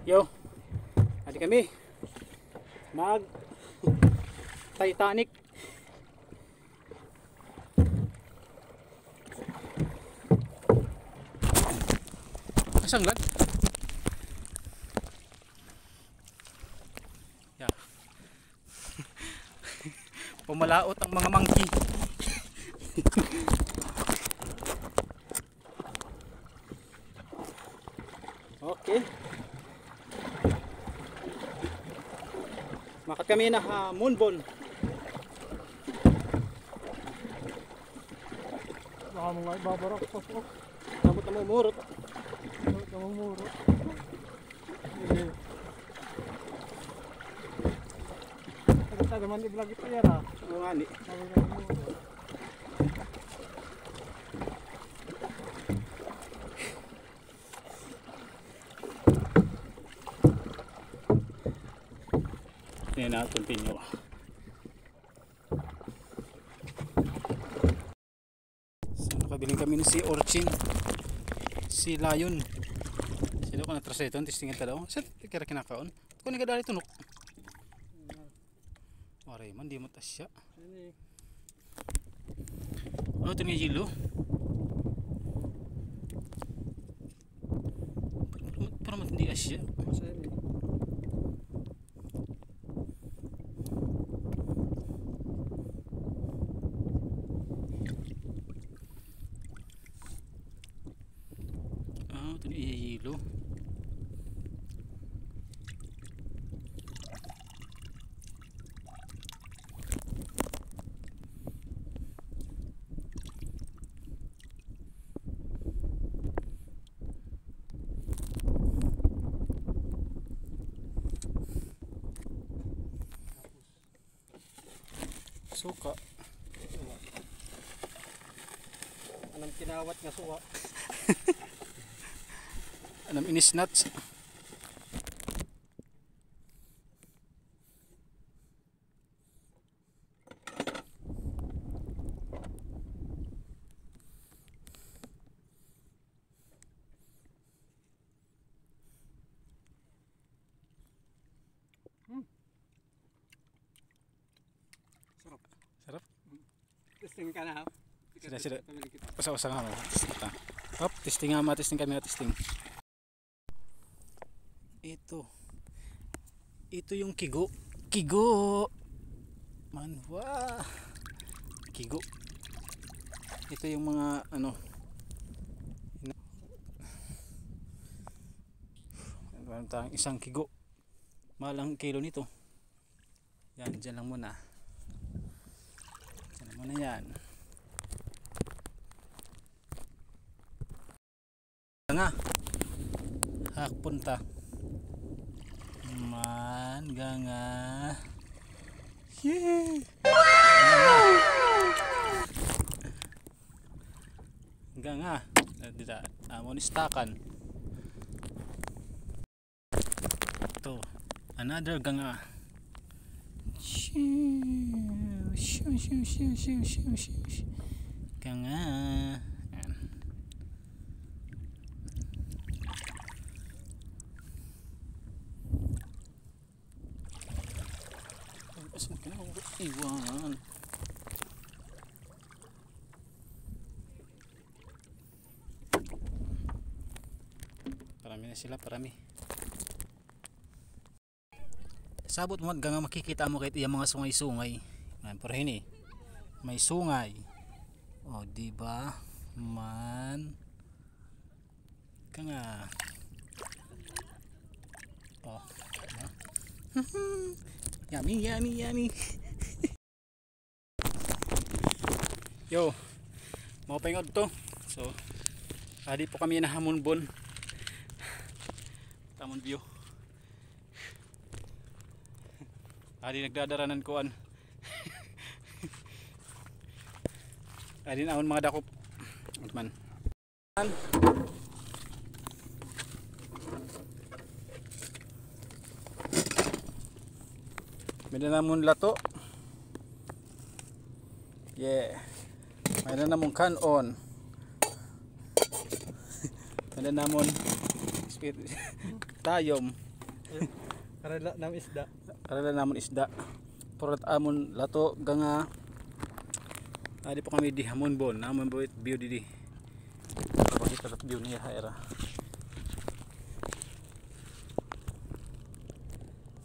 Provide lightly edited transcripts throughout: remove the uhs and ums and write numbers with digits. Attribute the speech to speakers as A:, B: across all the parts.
A: Yo, hadi kami mag Titanic. Asang lag? Yeah. Pumalaot ang mga monkey. Okay. Makat kami na Moonbon.
B: Baka mga ibabarak pa po.
A: Namot na mumurot.
B: Namumuro. Kita naman i-vlog ito yan ha.
A: Oo nga ni. Yan na, continue. So nakabiling kami ni si Orchin, si Lion. Sino ko na-translate on, testingan ta daw. Saan kira kinakaon? Kung nga dali tunok. Waray man, di mo tasya. Ano ito nga yelo? Para man hindi asya. Ito nga yelo. Suka.
B: Anong kinawat nga suwa?
A: Anong inis nuts?
B: Sarap.
A: Sarap.
B: Testing ka na ha?
A: Sila. Usa-usa nga. Hop, testing nga, testing kami, testing. Ito yung kigo. Kigo. Man, wah. Kigo. Ito yung mga ano. Isang kigo. Malang kilo nito. Yan, dyan lang muna. Dyan lang muna yan. Nga. Hakpunta. Man, ganga. Yay! Ganga. Dita, amon istakan. Ito, another ganga. Ganga. Ayan. Iwan. Parami na sila, parami. Sabot mo hanggang makikita mo kahit yung mga sungay-sungay. Pero hini, may sungay. O, diba? Man. Kanga. O. Yummy, yummy, yummy. Yo, mau pengod to. So, adi po kami na Moonbon. Tamon view. Adi nagdadaranan kuan. Adi naon mga dakop. Man. May namon lato. Yeah. May namon kanon. May namon tayom.
B: Karala ng isda.
A: Karala namon isda. Purat amon lato ganga. Adi po kami di hamon bon, namon boy view di. Pakita sa view niya era.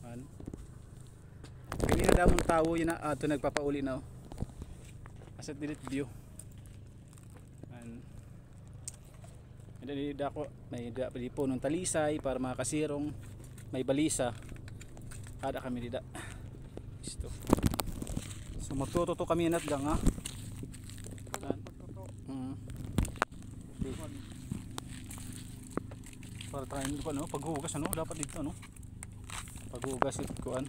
A: An. Kini na damon tawo yun na ato nagpapauli na. Asat dilit view. An. Hindi dako may po ng talisay para mga kasirong may balisa. Ada kami dida. Isto. So matututo kami nat gang ha. Para tayo ano paghugas ano dapat dito ano. Paghugas ito kuan.